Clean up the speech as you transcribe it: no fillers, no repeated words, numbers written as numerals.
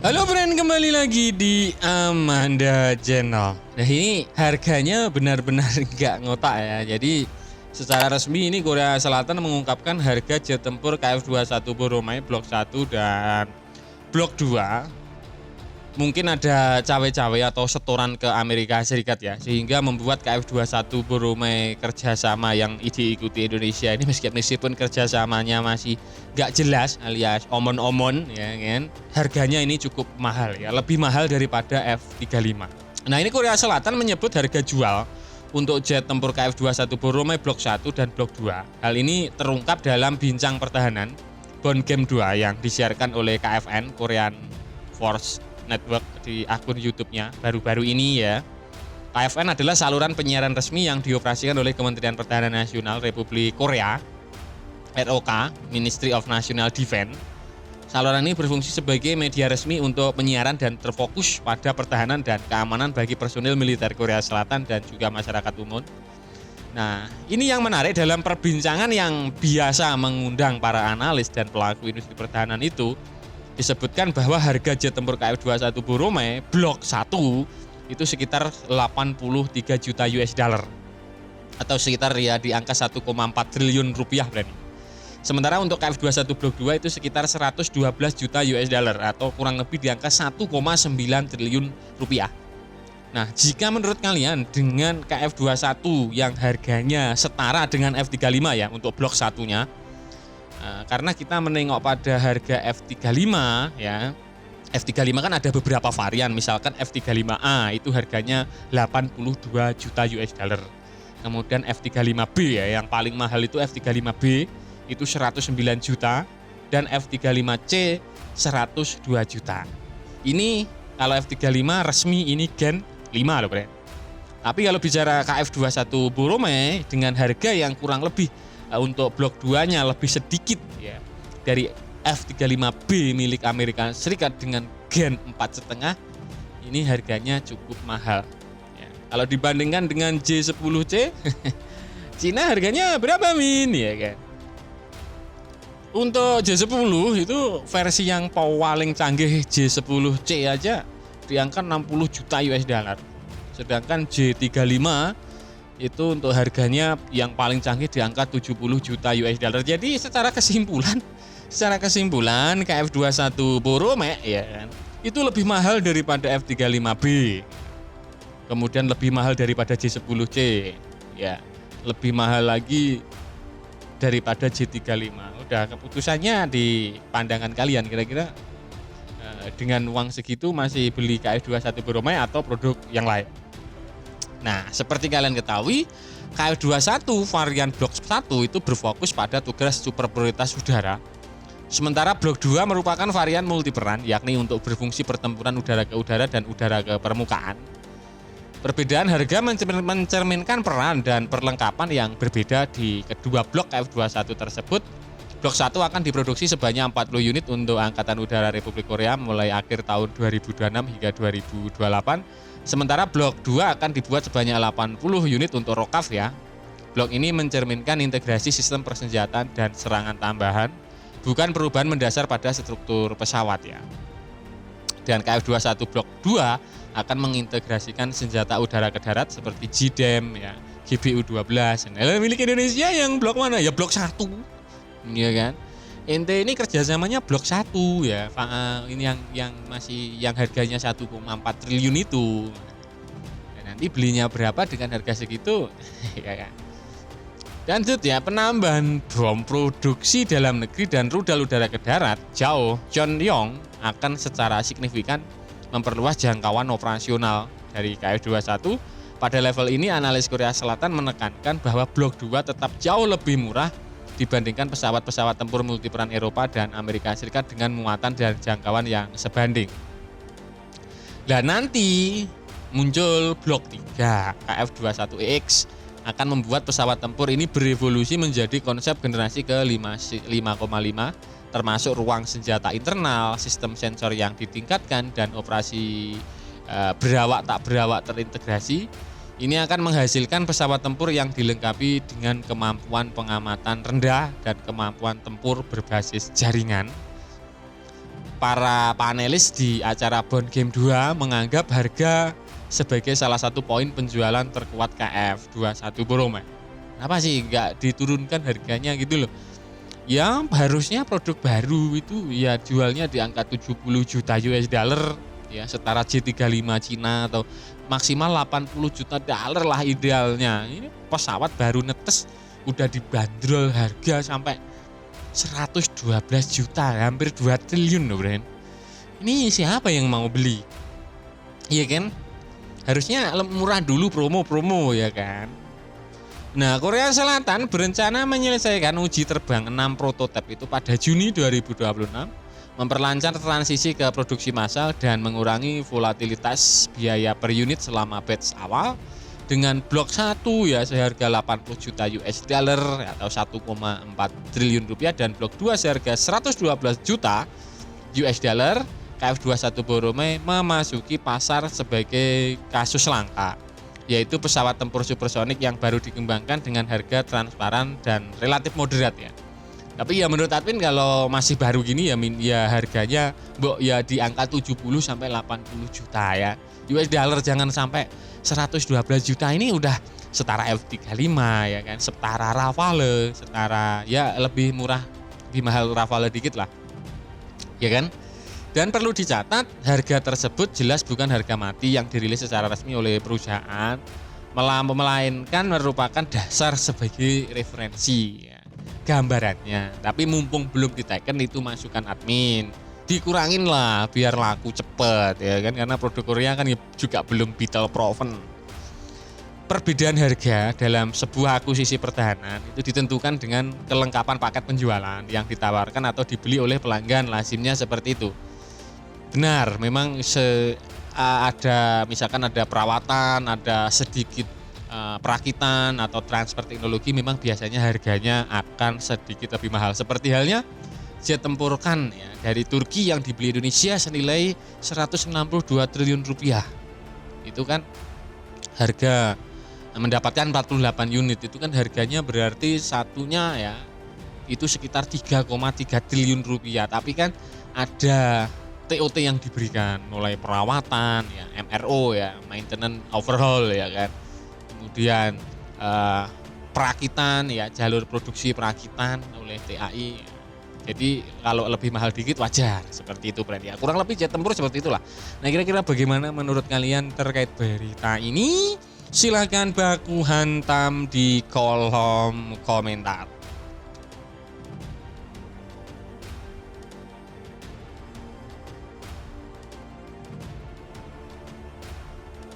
Halo friend, kembali lagi di Amanda Channel. Nah ini harganya benar-benar nggak ngotak ya. Jadi secara resmi ini Korea Selatan mengungkapkan harga jet tempur KF-21 Boromai Blok 1 dan Blok 2 mungkin ada cawe-cawe atau setoran ke Amerika Serikat ya, sehingga membuat KF-21 Boromai kerjasama yang diikuti Indonesia ini meskipun kerjasamanya masih nggak jelas alias omon-omon ya kan, harganya ini cukup mahal ya, lebih mahal daripada F-35. Nah ini Korea Selatan menyebut harga jual untuk jet tempur KF-21 Boromai Blok 1 dan Blok 2. Hal ini terungkap dalam Bincang Pertahanan Bond Game 2 yang disiarkan oleh KFN Korean Force Network di akun YouTube-nya baru-baru ini ya. KFN adalah saluran penyiaran resmi yang dioperasikan oleh Kementerian Pertahanan Nasional Republik Korea ROK, Ministry of National Defense. Saluran ini berfungsi sebagai media resmi untuk penyiaran dan terfokus pada pertahanan dan keamanan bagi personil militer Korea Selatan dan juga masyarakat umum. Nah, ini yang menarik dalam perbincangan yang biasa mengundang para analis dan pelaku industri pertahanan itu. Disebutkan bahwa harga jet tempur KF-21 Boromai Blok 1 itu sekitar 83 juta US dollar atau sekitar ya di angka 1,4 triliun rupiah berarti. Sementara untuk KF-21 Blok 2 itu sekitar 112 juta US dollar atau kurang lebih di angka 1,9 triliun rupiah. Nah, jika menurut kalian dengan KF-21 yang harganya setara dengan F-35 ya untuk Blok 1-nya, karena kita menengok pada harga F-35 ya. F-35 kan ada beberapa varian, misalkan F-35A itu harganya 82 juta US dollar. Kemudian F-35B ya, yang paling mahal itu F-35B itu 109 juta dan F-35C 102 juta. Ini kalau F-35 resmi ini Gen 5 loh, Bre. Tapi kalau bicara KF-21 Boromai dengan harga yang kurang lebih untuk Blok 2-nya lebih sedikit ya dari F-35B milik Amerika Serikat dengan Gen 4,5, ini harganya cukup mahal ya. Kalau dibandingkan dengan J-10C Cina harganya berapa Min ya kan. Untuk J-10 itu versi yang paling canggih J-10C aja di angka 60 juta US dollar. Sedangkan J-35 itu untuk harganya yang paling canggih di angka 70 juta US dollar. Jadi secara kesimpulan KF-21 Boromai ya kan, itu lebih mahal daripada F-35B. Kemudian lebih mahal daripada J-10C ya. Lebih mahal lagi daripada J-35. Udah, keputusannya di pandangan kalian, kira-kira dengan uang segitu masih beli KF-21 Boromai atau produk yang lain. Nah, seperti kalian ketahui, KF-21 varian Blok 1 itu berfokus pada tugas super prioritas udara. Sementara Blok 2 merupakan varian multiperan, yakni untuk berfungsi pertempuran udara ke udara dan udara ke permukaan. Perbedaan harga mencerminkan peran dan perlengkapan yang berbeda di kedua blok KF-21 tersebut. Blok 1 akan diproduksi sebanyak 40 unit untuk Angkatan Udara Republik Korea mulai akhir tahun 2026 hingga 2028. Sementara Blok 2 akan dibuat sebanyak 80 unit untuk ROKAV ya. Blok ini mencerminkan integrasi sistem persenjataan dan serangan tambahan, bukan perubahan mendasar pada struktur pesawat ya. Dan KF-21 Blok 2 akan mengintegrasikan senjata udara ke darat seperti JDAM ya, GBU-12. Nah, milik Indonesia yang blok mana? Ya Blok 1. Iya kan? Ente ini kerjasamanya Blok 1 ya, ini yang masih yang harganya 1,4 triliun itu. Dan nanti belinya berapa dengan harga segitu? Ya kan? Lanjut ya, penambahan bom produksi dalam negeri dan rudal udara ke darat jauh Cheonyong akan secara signifikan memperluas jangkauan operasional dari KF-21. Pada level ini analis Korea Selatan menekankan bahwa Blok 2 tetap jauh lebih murah dibandingkan pesawat-pesawat tempur multiperan Eropa dan Amerika Serikat dengan muatan dan jangkauan yang sebanding. Dan nanti muncul Blok 3 KF-21EX akan membuat pesawat tempur ini berevolusi menjadi konsep generasi ke-5,5 termasuk ruang senjata internal, sistem sensor yang ditingkatkan dan operasi berawak tak berawak terintegrasi. Ini akan menghasilkan pesawat tempur yang dilengkapi dengan kemampuan pengamatan rendah dan kemampuan tempur berbasis jaringan. para panelis di acara Bond Game 2 menganggap harga sebagai salah satu poin penjualan terkuat KF21 Borome. Kenapa sih nggak diturunkan harganya gitu loh? Ya harusnya produk baru itu ya jualnya di angka 70 juta US dollar ya, setara J35 Cina, atau maksimal 80 juta dolar lah idealnya. Ini pesawat baru netes udah dibanderol harga sampai 112 juta, hampir 2 triliun loh, Bren. Ini siapa yang mau beli? Iya kan? Harusnya murah dulu, promo-promo ya kan. Nah, Korea Selatan berencana menyelesaikan uji terbang 6 prototipe itu pada Juni 2026, memperlancar transisi ke produksi massal dan mengurangi volatilitas biaya per unit selama batch awal dengan blok 1 ya seharga 80 juta US dollar atau 1,4 triliun rupiah, dan blok 2 seharga 112 juta US dollar. KF21 Borome memasuki pasar sebagai kasus langka, yaitu pesawat tempur supersonik yang baru dikembangkan dengan harga transparan dan relatif moderat ya. Tapi ya menurut Admin kalau masih baru gini ya harganya ya di angka 70 sampai 80 juta ya US dollar, jangan sampai 112 juta. Ini udah setara F35 ya kan, setara Rafale, setara ya lebih murah, lebih mahal Rafale dikit lah. Ya kan? Dan perlu dicatat, harga tersebut jelas bukan harga mati yang dirilis secara resmi oleh perusahaan, melainkan merupakan dasar sebagai referensi ya, gambarannya. Tapi mumpung belum diteken itu masukan admin, dikurangin lah biar laku cepet ya kan, karena produk Korea kan juga belum beetle proven. Perbedaan harga dalam sebuah akuisisi pertahanan itu ditentukan dengan kelengkapan paket penjualan yang ditawarkan atau dibeli oleh pelanggan, lazimnya seperti itu. Benar, memang ada misalkan ada perawatan, ada sedikit perakitan atau transfer teknologi, memang biasanya harganya akan sedikit lebih mahal. Seperti halnya jet tempur Kan ya, dari Turki yang dibeli Indonesia senilai 162 triliun rupiah. Itu kan harga mendapatkan 48 unit, itu kan harganya berarti satunya ya itu sekitar 3,3 triliun rupiah. Tapi kan ada TOT yang diberikan, mulai perawatan ya, MRO ya, maintenance overhaul ya kan, kemudian perakitan ya, jalur produksi perakitan oleh TAI. Jadi kalau lebih mahal dikit wajar seperti itu brand ya, kurang lebih jet tempur seperti itulah. Nah, kira-kira bagaimana menurut kalian terkait berita ini? Silakan baku hantam di kolom komentar.